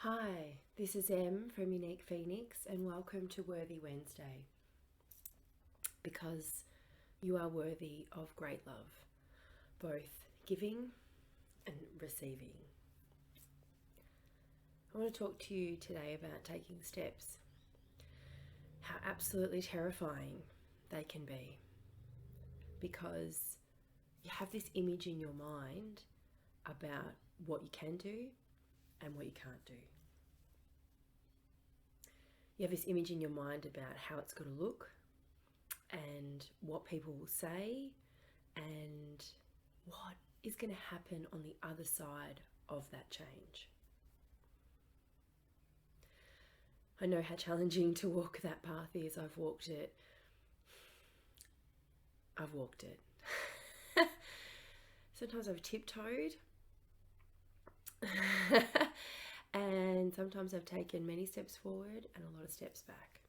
Hi, this is Em from Unique Phoenix, and welcome to Worthy Wednesday. Because you are worthy of great love, both giving and receiving. I want to talk to you today about taking steps, how absolutely terrifying they can be, because you have this image in your mind about what you can do and what you can't do. You have this image in your mind about how it's going to look and what people will say and what is going to happen on the other side of that change. I know how challenging to walk that path is. I've walked it. Sometimes I've tiptoed and sometimes I've taken many steps forward and a lot of steps back.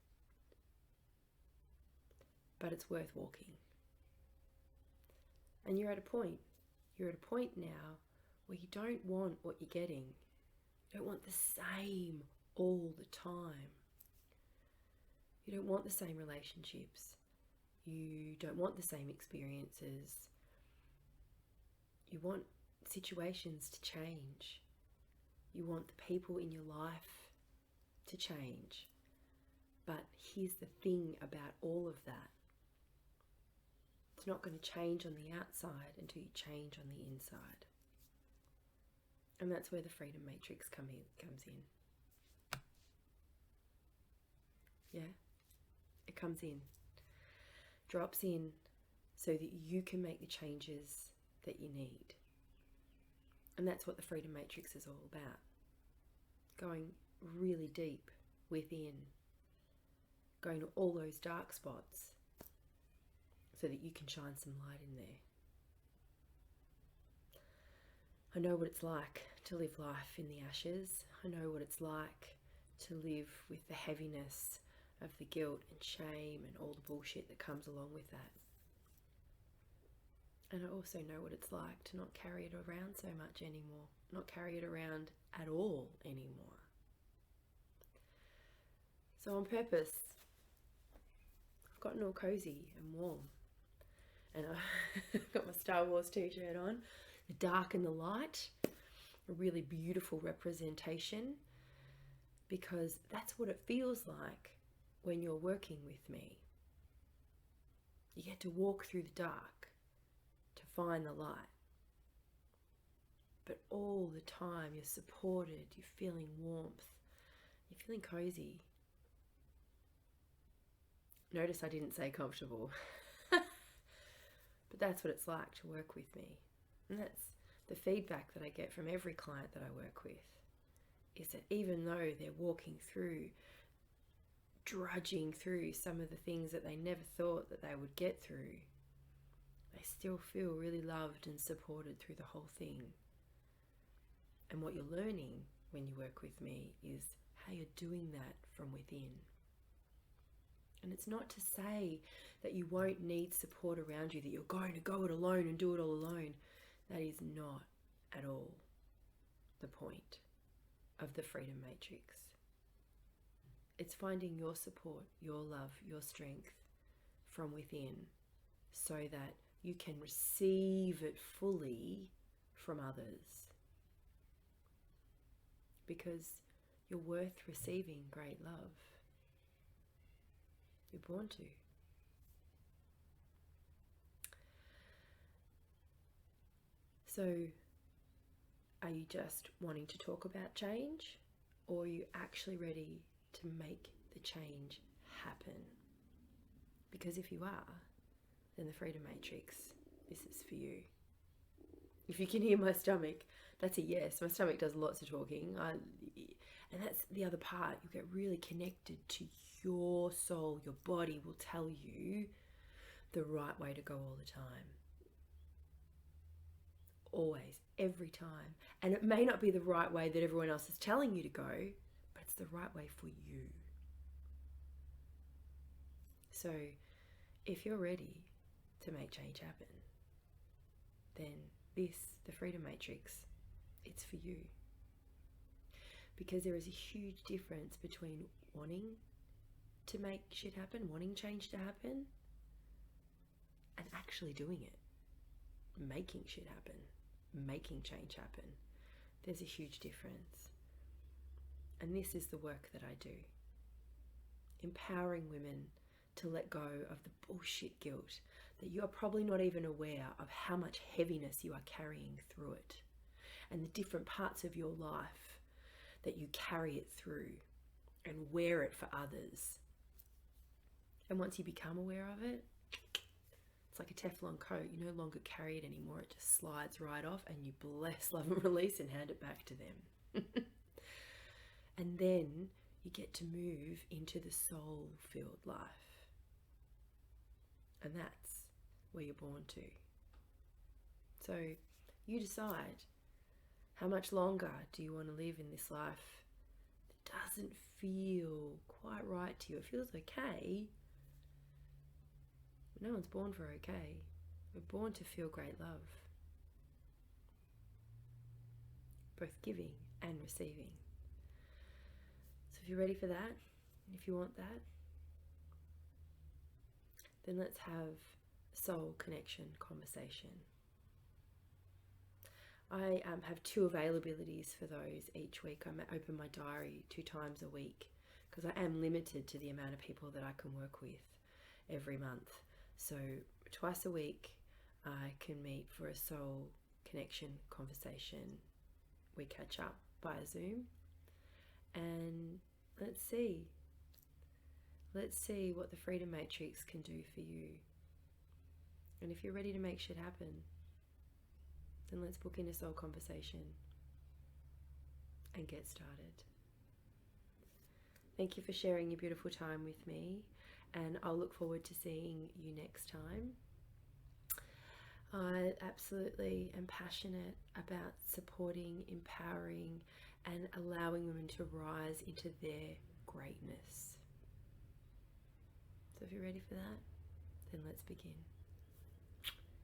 But it's worth walking. And you're at a point now where you don't want what you're getting. You don't want the same all the time. You don't want the same relationships. You don't want the same experiences. You want situations to change. You want the people in your life to change. But here's the thing about all of that. It's not going to change on the outside until you change on the inside. And that's where the Freedom Matrix comes in. Yeah? It comes in. Drops in so that you can make the changes that you need. And that's what the Freedom Matrix is all about. Going really deep within. Going to all those dark spots so that you can shine some light in there. I know what it's like to live life in the ashes. I know what it's like to live with the heaviness of the guilt and shame and all the bullshit that comes along with that. And I also know what it's like to not carry it around so much anymore, not carry it around at all anymore. So on purpose, I've gotten all cozy and warm. And I've got my Star Wars t-shirt on, the dark and the light, a really beautiful representation, because that's what it feels like when you're working with me. You get to walk through the dark to find the light. But all the time you're supported, you're feeling warmth, you're feeling cozy. Notice I didn't say comfortable. But that's what it's like to work with me. And that's the feedback that I get from every client that I work with, is that even though they're walking through, drudging through some of the things that they never thought that they would get through, they still feel really loved and supported through the whole thing. And what you're learning when you work with me is how you're doing that from within. And it's not to say that you won't need support around you, that you're going to go it alone and do it all alone. That is not at all the point of the Freedom Matrix. It's finding your support, your love, your strength from within so that you can receive it fully from others. Because you're worth receiving great love. You're born to. So, are you just wanting to talk about change, or are you actually ready to make the change happen? Because if you are, then the Freedom Matrix, this is for you. If you can hear my stomach, that's a yes. My stomach does lots of talking. And that's the other part. You get really connected to your soul. Your body will tell you the right way to go all the time. Always, every time. And it may not be the right way that everyone else is telling you to go, but it's the right way for you. So, if you're ready to make change happen, then this, the Freedom Matrix, it's for you. because there is a huge difference between wanting to make shit happen, wanting change to happen, and actually doing it, making shit happen, making change happen. There's a huge difference. And this is the work that I do. Empowering women to let go of the bullshit guilt that you are probably not even aware of how much heaviness you are carrying through it, and the different parts of your life that you carry it through and wear it for others. And once you become aware of it, it's like a Teflon coat. You no longer carry it anymore. It just slides right off, and you bless, love, and release and hand it back to them. And then you get to move into the soul-filled life. And that's where you're born to. So you decide, how much longer do you want to live in this life that doesn't feel quite right to you? It feels okay. But no one's born for okay. We're born to feel great love. Both giving and receiving. So if you're ready for that, if you want that, then let's have a soul connection conversation. I have 2 availabilities for those each week. I open my diary 2 times a week because I am limited to the amount of people that I can work with every month. So twice a week I can meet for a soul connection conversation. We catch up via Zoom, and let's see what the Freedom Matrix can do for you. And if you're ready to make shit happen, then let's book in a soul conversation and get started. Thank you for sharing your beautiful time with me, and I'll look forward to seeing you next time. I absolutely am passionate about supporting, empowering, and allowing women to rise into their greatness. So if you're ready for that, then let's begin.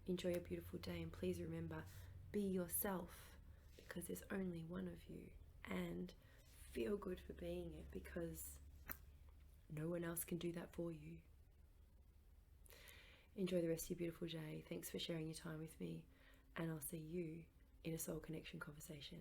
Enjoy a beautiful day, and please remember, be yourself, because there's only one of you, and feel good for being it, because no one else can do that for you. Enjoy the rest of your beautiful day. Thanks for sharing your time with me, and I'll see you in a soul connection conversation.